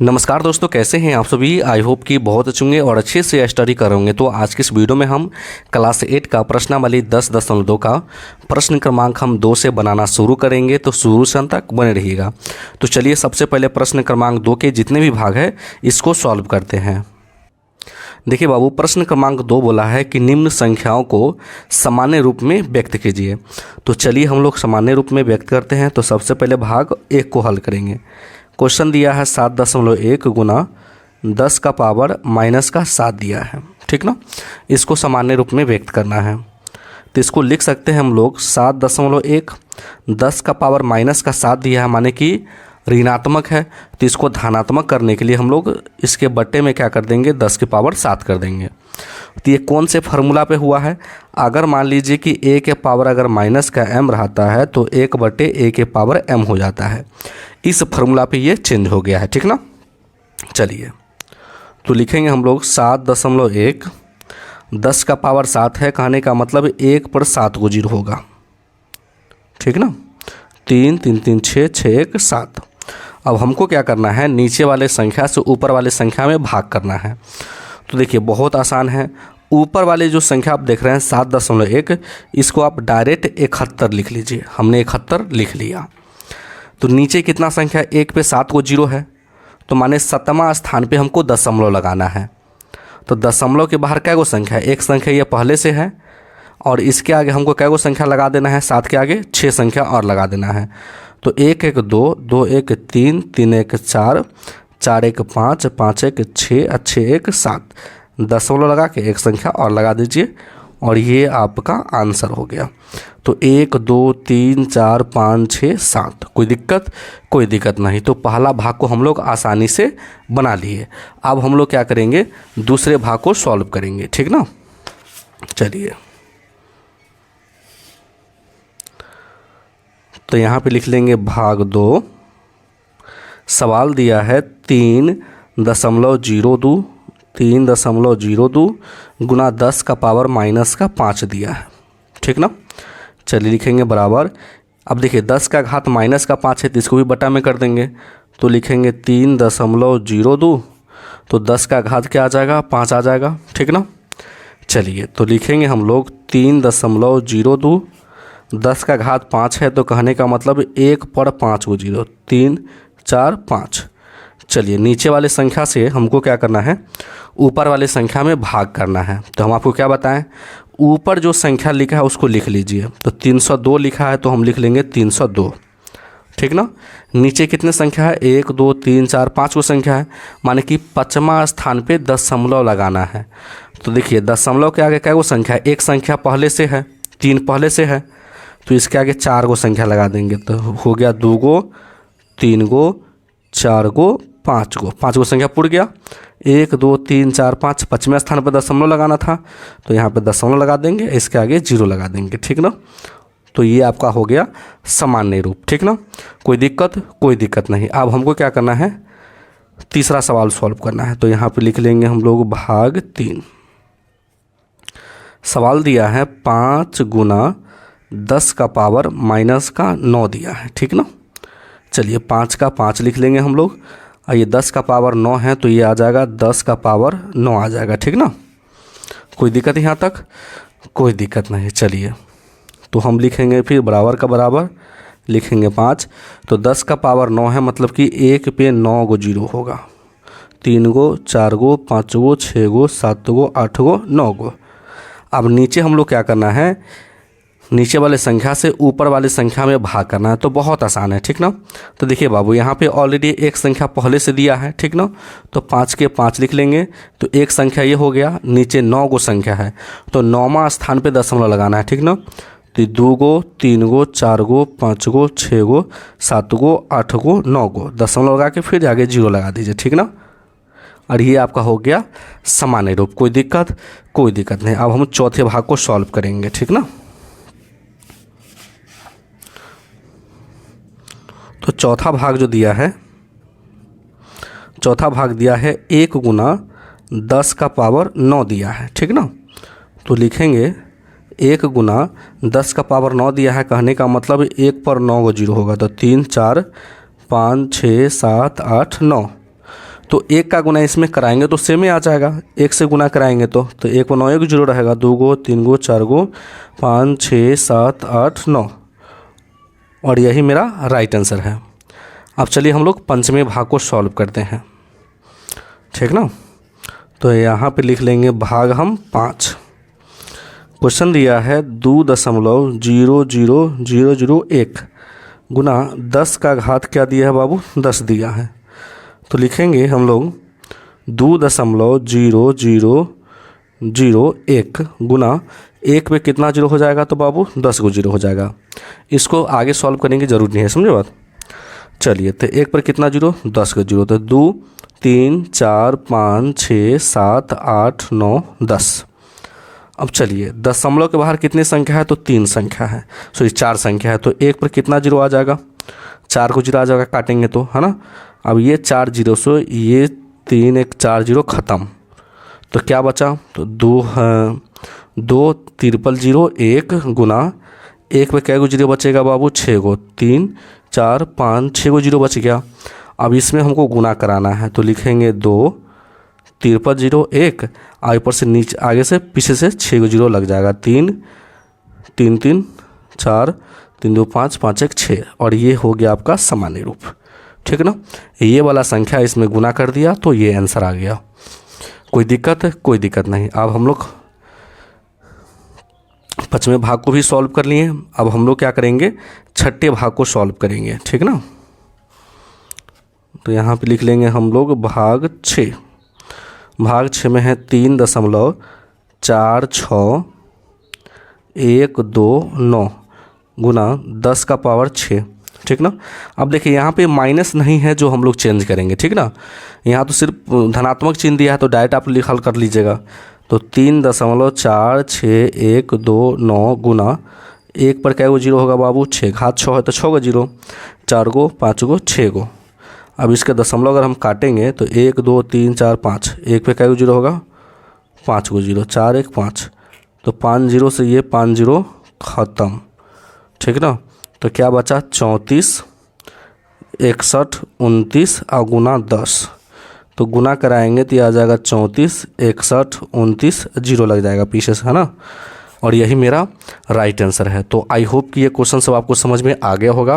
नमस्कार दोस्तों, कैसे हैं आप सभी। आई होप कि बहुत अच्छे होंगे और अच्छे से स्टडी कर रहे होंगे। तो आज की इस वीडियो में हम क्लास 8 का प्रश्नावली 10.2 का प्रश्न क्रमांक हम 2 से बनाना शुरू करेंगे। तो शुरू से अंत तक बने रहिएगा। तो चलिए सबसे पहले प्रश्न क्रमांक 2 के जितने भी भाग हैं इसको सॉल्व करते हैं। देखिए बाबू, प्रश्न क्रमांक 2 बोला है कि निम्न संख्याओं को सामान्य रूप में व्यक्त कीजिए। तो चलिए हम लोग सामान्य रूप में व्यक्त करते हैं। तो सबसे पहले भाग 1 को हल करेंगे। क्वेश्चन दिया है 7.1 गुना 10 का पावर माइनस का 7 दिया है, ठीक ना। इसको सामान्य रूप में व्यक्त करना है। तो इसको लिख सकते हैं हम लोग 7.1, 10 का पावर माइनस का 7 दिया है माने कि ऋणात्मक है। तो इसको धनात्मक करने के लिए हम लोग इसके बट्टे में क्या कर देंगे, 10 की पावर 7 कर देंगे। तो ये कौन से फार्मूला पे हुआ है। अगर मान लीजिए कि a के पावर अगर माइनस का m रहता है तो 1/a के पावर m हो जाता है। इस फार्मूला पे ये चेंज हो गया है, ठीक ना। चलिए तो लिखेंगे हम लोग 7.1, 10 का पावर 7 है, कहने का मतलब 1 पर 7 को 0 होगा, ठीक ना। 3 3 3 6 6 1 7। अब हमको क्या करना है, नीचे वाले संख्या से ऊपर वाले संख्या में भाग करना है। तो देखिए बहुत आसान है। ऊपर वाले जो संख्या आप देख रहे हैं 7.1, इसको आप डायरेक्ट 71 लिख लीजिए। हमने 71 लिख लिया। तो नीचे कितना संख्या, 1 पे 7 को 0 है, तो माने 7वां स्थान पे हमको दशमलव लगाना है। तो दशमलव के बाहर कै गो संख्या है, एक संख्या ये पहले से है और इसके आगे हमको कै गो संख्या लगा देना है, 7 के आगे 6 संख्या और लगा देना है। तो 1 1 2, 2 1 3, 3 1 4, 4 1 5, 5 1 6 और 6 1 7। दशमलव लगा के एक संख्या और लगा दीजिए और ये आपका आंसर हो गया। तो 1 2 3 4 5 6 7। कोई दिक्कत नहीं। तो पहला भाग को हम लोग आसानी से बना लिए। अब हम लोग क्या करेंगे, दूसरे भाग को सॉल्व करेंगे, ठीक ना। चलिए तो यहाँ पे लिख लेंगे भाग 2। सवाल दिया है 3.02 गुना 10 का पावर माइनस का 5 दिया है, ठीक ना। चलिए लिखेंगे बराबर। अब देखिए 10 का घात माइनस का 5 है तो इसको भी बटा में कर देंगे। तो लिखेंगे 3.02, तो 10 का घात क्या आ जाएगा, 5 आ जाएगा, ठीक ना। चलिए तो लिखेंगे हम लोग 3.02, 10 का घात 5 है तो कहने का मतलब 1 पर 5 को 0, 3 4 5। चलिए नीचे वाले संख्या से हमको क्या करना है, ऊपर वाले संख्या में भाग करना है। तो हम आपको क्या बताएं, ऊपर जो संख्या लिखा है उसको लिख लीजिए। तो 302 लिखा है तो हम लिख लेंगे 302, ठीक ना। नीचे कितने संख्या है, 1 2 3 4 5 को संख्या है, माने कि 5वां स्थान पे दशमलव लगाना है। तो देखिए दशमलव के आगे क्या वो संख्या है, एक संख्या पहले से है, 3 पहले से है, तो इसके आगे 4 गो संख्या लगा देंगे। तो हो गया 2 गो 3 गो 4 गो 5 गो, 5 गो संख्या पुर गया। 1 2 3 4 5, 5वें स्थान पर दशमलव लगाना था तो यहाँ पे दशमलव लगा देंगे, इसके आगे 0 लगा देंगे, ठीक ना। तो ये आपका हो गया सामान्य रूप, ठीक ना। कोई दिक्कत नहीं। अब हमको क्या करना है, तीसरा सवाल सॉल्व करना है। तो यहाँ पे लिख लेंगे हम लोग भाग 3। सवाल दिया है 5 गुना 10 का पावर माइनस का 9 दिया है, ठीक ना। चलिए 5 का 5 लिख लेंगे हम लोग और ये 10 का पावर 9 है तो ये आ जाएगा 10 का पावर 9 आ जाएगा, ठीक ना। कोई दिक्कत यहाँ तक, कोई दिक्कत नहीं। चलिए तो हम लिखेंगे फिर बराबर का बराबर लिखेंगे 5। तो 10 का पावर 9 है मतलब कि 1 पे 9 गो 0 होगा, 3 गो 4 गो 5 गो 6 गो 7 गो 8 गो 9 गो। अब नीचे हम लोग क्या करना है, नीचे वाले संख्या से ऊपर वाली संख्या में भाग करना है। तो बहुत आसान है, ठीक ना। तो देखिए बाबू यहाँ पे ऑलरेडी एक संख्या पहले से दिया है, ठीक ना। तो 5 के 5 लिख लेंगे। तो एक संख्या ये हो गया, नीचे 9 गो संख्या है तो 9वां स्थान पे दशमलव लगाना है, ठीक ना। तो 2 गो 3 गो 4 गो 5 गो 6 गो 7 गो 8 गो 9 गो, दशमलव लगा के फिर आगे 0 लगा दीजिए, ठीक ना। और ये आपका हो गया सामान्य रूप। कोई दिक्कत नहीं। अब हम चौथे भाग को सॉल्व करेंगे, ठीक ना। तो चौथा भाग जो दिया है, चौथा भाग दिया है 1 गुना 10 का पावर 9 दिया है, ठीक ना। तो लिखेंगे 1 गुना 10 का पावर 9 दिया है, कहने का मतलब 1 पर 9 को 0 होगा। तो 3 4 5 6 7 8 9। तो 1 का गुना इसमें कराएंगे तो सेम ही आ जाएगा, 1 से गुना कराएंगे तो 1 को 9 एक जीरो रहेगा, 2 गो 3 गो 4 गो 5 6 7 8 9, और यही मेरा राइट आंसर है। अब चलिए हम लोग पंचमे भाग को सॉल्व करते हैं, ठीक ना। तो यहाँ पे लिख लेंगे भाग हम 5। क्वेश्चन दिया है 2.000001 गुना 10 का घात क्या दिया है बाबू, 10 दिया है। तो लिखेंगे हम लोग 2.0001 गुना 1 पे कितना जीरो हो जाएगा, तो बाबू 10 को जीरो हो जाएगा। इसको आगे सॉल्व करने की ज़रूरत नहीं है, समझे बात। चलिए तो 1 पर कितना जीरो, 10 का जीरो, तो 2 3 4 5 6 7 8 9 10। अब चलिए दशमलव के बाहर कितनी संख्या है, तो 3 संख्या है, सॉरी 4 संख्या है। तो 1 पर कितना जीरो आ जाएगा, 4 को जीरो आ जाएगा, काटेंगे तो, है ना। अब ये 4 जीरो से ये 3 1 4 जीरो ख़त्म, तो क्या बचा, तो 2 ट्रिपल जीरो 1 गुना 1 पे कै गो जीरो बचेगा बाबू, 6 गो, 3 4 5 6 गो जीरो बच गया। अब इसमें हमको गुना कराना है, तो लिखेंगे 2 ट्रिपल जीरो 1, ऊपर से नीचे आगे से पीछे से 6 गो जीरो लग जाएगा, 3 3 3 4 3 2 5 5 1 6, और ये हो गया आपका सामान्य रूप, ठीक ना। ये वाला संख्या इसमें गुना कर दिया तो ये आंसर आ गया। कोई दिक्कत है, कोई दिक्कत नहीं। अब हम लोग पांचवें भाग को भी सॉल्व कर लिए, अब हम लोग क्या करेंगे, छठे भाग को सॉल्व करेंगे, ठीक ना। तो यहाँ पे लिख लेंगे हम लोग भाग 6। भाग 6 में है 3.46 गुना 10 का पावर 6, ठीक ना। अब देखिए यहाँ पे माइनस नहीं है जो हम लोग चेंज करेंगे, ठीक ना। यहाँ तो सिर्फ धनात्मक चिन्ह दिया है, तो डायरेक्ट आप हल कर लीजिएगा। तो 3.4619 गुना 1 पर कै गो जीरो होगा बाबू, 6, घात 6 है तो 6 गो जीरो, 4 गो 5 गो 6 गो। अब इसके दशमलव अगर हम काटेंगे तो 1 2 3 4 5, 1 पे कै गो जीरो होगा, 5 गो जीरो, 4 1 5, तो 5 जीरो से ये 5 जीरो ख़त्म, ठीक ना। तो क्या बचा, 34 61 29 और गुना 10, तो गुना कराएंगे तो ये आ जाएगा 34 61 29, जीरो लग जाएगा पीछे से, है ना। और यही मेरा राइट आंसर है। तो आई होप कि ये क्वेश्चन सब आपको समझ में आ गया होगा।